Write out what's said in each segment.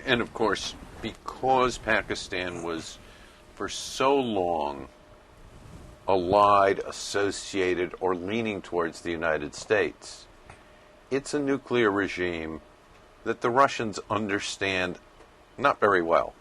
And of course, because Pakistan was for so long allied, associated, or leaning towards the United States, it's a nuclear regime that the Russians understand not very well,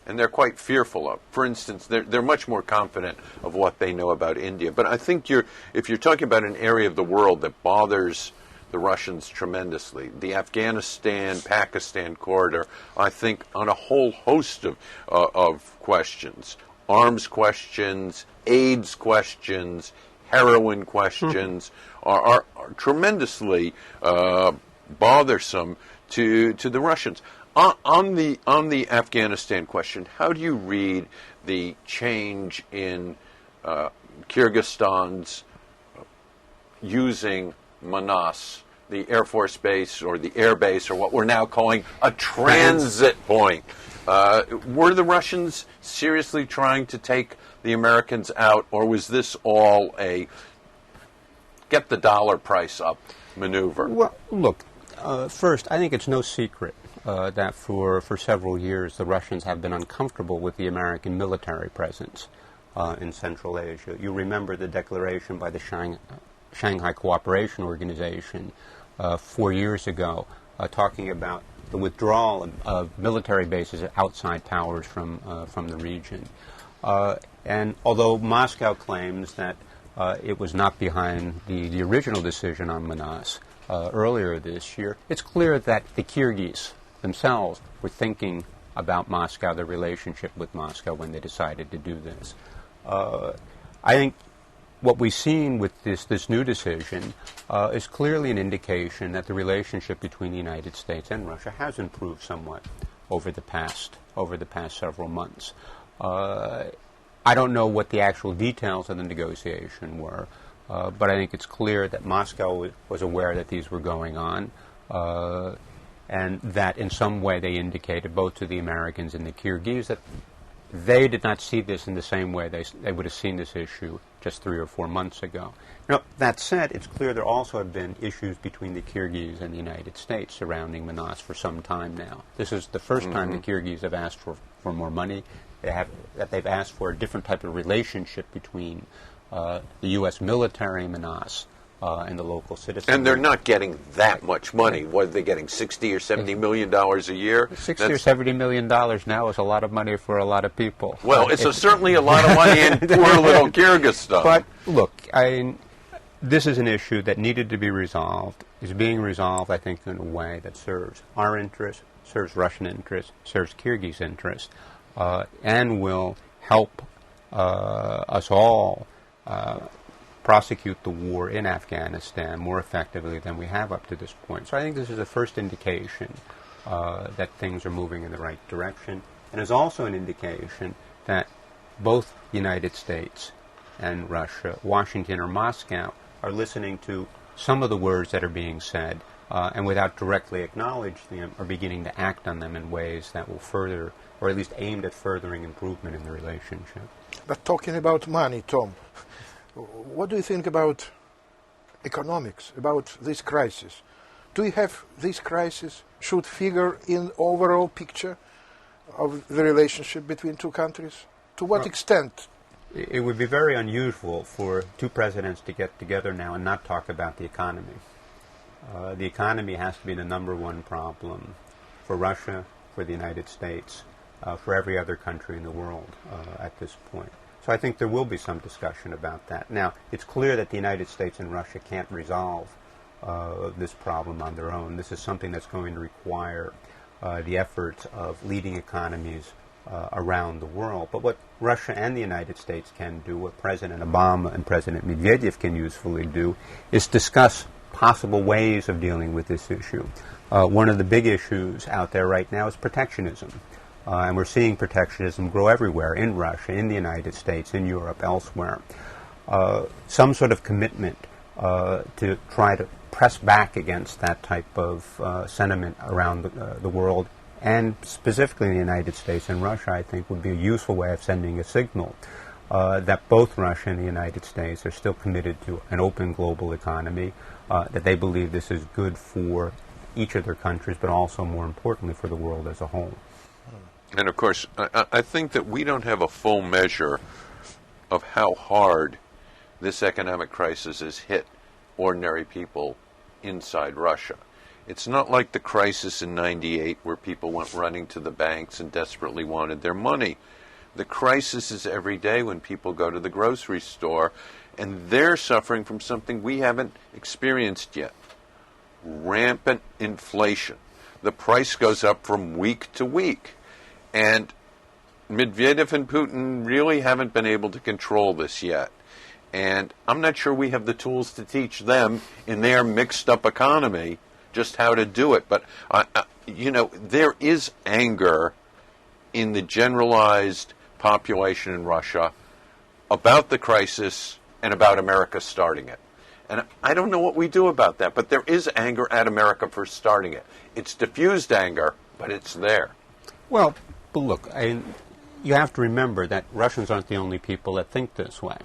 and they're quite fearful of. For instance, they're much more confident of what they know about India. But I think if you're talking about an area of the world that bothers the Russians tremendously, the Afghanistan-Pakistan corridor, I think on a whole host of questions, arms questions, AIDS questions, heroin questions, are tremendously bothersome to the Russians. On the Afghanistan question, how do you read the change in Kyrgyzstan's using Manas, the Air Force base or the air base, or what we're now calling a transit point? Were the Russians seriously trying to take the Americans out, or was this all a get the dollar price up maneuver? Well, look, first, I think it's no secret that for several years the Russians have been uncomfortable with the American military presence in Central Asia. You remember the declaration by the Shanghai Cooperation Organization 4 years ago talking about the withdrawal of military bases outside powers from the region. And although Moscow claims that it was not behind the original decision on Manas earlier this year, it's clear that the Kyrgyz themselves were thinking about Moscow, their relationship with Moscow, when they decided to do this. I think what we've seen with this new decision is clearly an indication that the relationship between the United States and Russia has improved somewhat over the past several months. I don't know what the actual details of the negotiation were, but I think it's clear that Moscow was aware that these were going on, and that in some way they indicated, both to the Americans and the Kyrgyz, that they did not see this in the same way they would have seen this issue just 3 or 4 months ago. Now, that said, it's clear there also have been issues between the Kyrgyz and the United States surrounding Manas for some time now. This is the first time the Kyrgyz have asked for more money. They've asked for a different type of relationship between the U.S. military in Manas and the local citizens. And they're not getting that much money. What are they getting, $60 or $70 million a year? $60 or $70 million now is a lot of money for a lot of people. Well, it's certainly a lot of money in poor little Kyrgyzstan. But look, this is an issue that needed to be resolved, is being resolved, I think, in a way that serves our interests, serves Russian interests, serves Kyrgyz interests, and will help us all prosecute the war in Afghanistan more effectively than we have up to this point. So I think this is the first indication that things are moving in the right direction, and is also an indication that both the United States and Russia, Washington or Moscow, are listening to some of the words that are being said, and without directly acknowledging them, are beginning to act on them in ways that will further, or at least aimed at furthering improvement in the relationship. But talking about money, Tom, what do you think about economics, about this crisis? Do you have this crisis should figure in overall picture of the relationship between two countries? To what extent? It would be very unusual for two presidents to get together now and not talk about the economy. The economy has to be the number one problem for Russia, for the United States, for every other country in the world at this point. So I think there will be some discussion about that. Now, it's clear that the United States and Russia can't resolve this problem on their own. This is something that's going to require the efforts of leading economies around the world. But what Russia and the United States can do, what President Obama and President Medvedev can usefully do, is discuss possible ways of dealing with this issue. One of the big issues out there right now is protectionism. And we're seeing protectionism grow everywhere, in Russia, in the United States, in Europe, elsewhere. Some sort of commitment to try to press back against that type of sentiment around the world, and specifically in the United States and Russia, I think would be a useful way of sending a signal that both Russia and the United States are still committed to an open global economy, that they believe this is good for each of their countries, but also, more importantly, for the world as a whole. And of course, I think that we don't have a full measure of how hard this economic crisis has hit ordinary people inside Russia. It's not like the crisis in '98 where people went running to the banks and desperately wanted their money. The crisis is every day when people go to the grocery store and they're suffering from something we haven't experienced yet. Rampant inflation. The price goes up from week to week. And Medvedev and Putin really haven't been able to control this yet. And I'm not sure we have the tools to teach them in their mixed up economy just how to do it. But, there is anger in the generalized population in Russia about the crisis and about America starting it. And I don't know what we do about that, but there is anger at America for starting it. It's diffused anger, but it's there. Well, but look, you have to remember that Russians aren't the only people that think this way.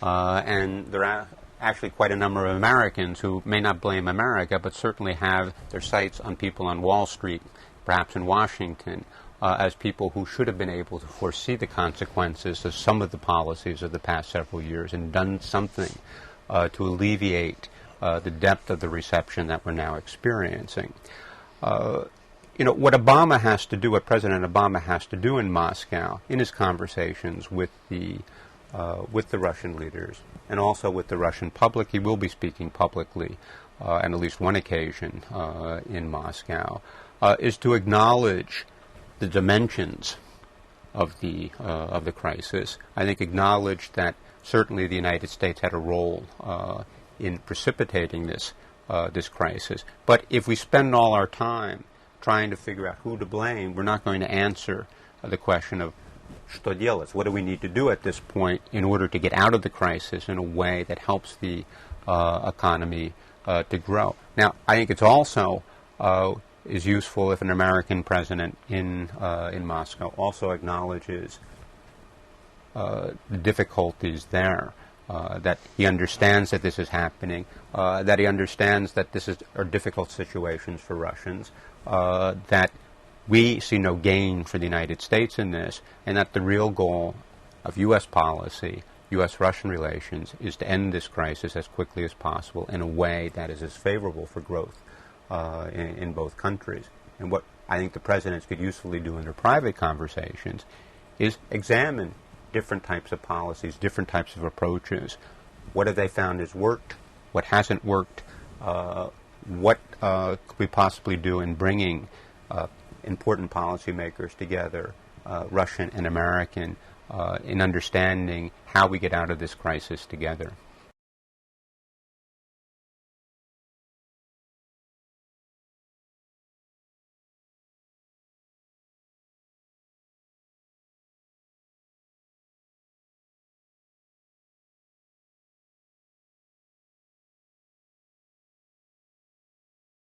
And there are actually quite a number of Americans who may not blame America, but certainly have their sights on people on Wall Street, perhaps in Washington, as people who should have been able to foresee the consequences of some of the policies of the past several years and done something to alleviate the depth of the reception that we're now experiencing. What Obama has to do, what President Obama has to do in Moscow, in his conversations with the Russian leaders and also with the Russian public, he will be speaking publicly on at least one occasion in Moscow, is to acknowledge the dimensions of the crisis. I think acknowledge that certainly the United States had a role in precipitating this crisis. But if we spend all our time trying to figure out who to blame, we're not going to answer the question of что делать? What do we need to do at this point in order to get out of the crisis in a way that helps the economy to grow? Now, I think it's also is useful if an American president in Moscow also acknowledges the difficulties there, that he understands that this is happening, that he understands that are difficult situations for Russians, that we see no gain for the United States in this, and that the real goal of U.S. policy, U.S.-Russian relations, is to end this crisis as quickly as possible in a way that is as favorable for growth in both countries. And what I think the presidents could usefully do in their private conversations is examine different types of policies, different types of approaches. What have they found has worked? What hasn't worked? What could we possibly do in bringing important policymakers together, Russian and American, in understanding how we get out of this crisis together?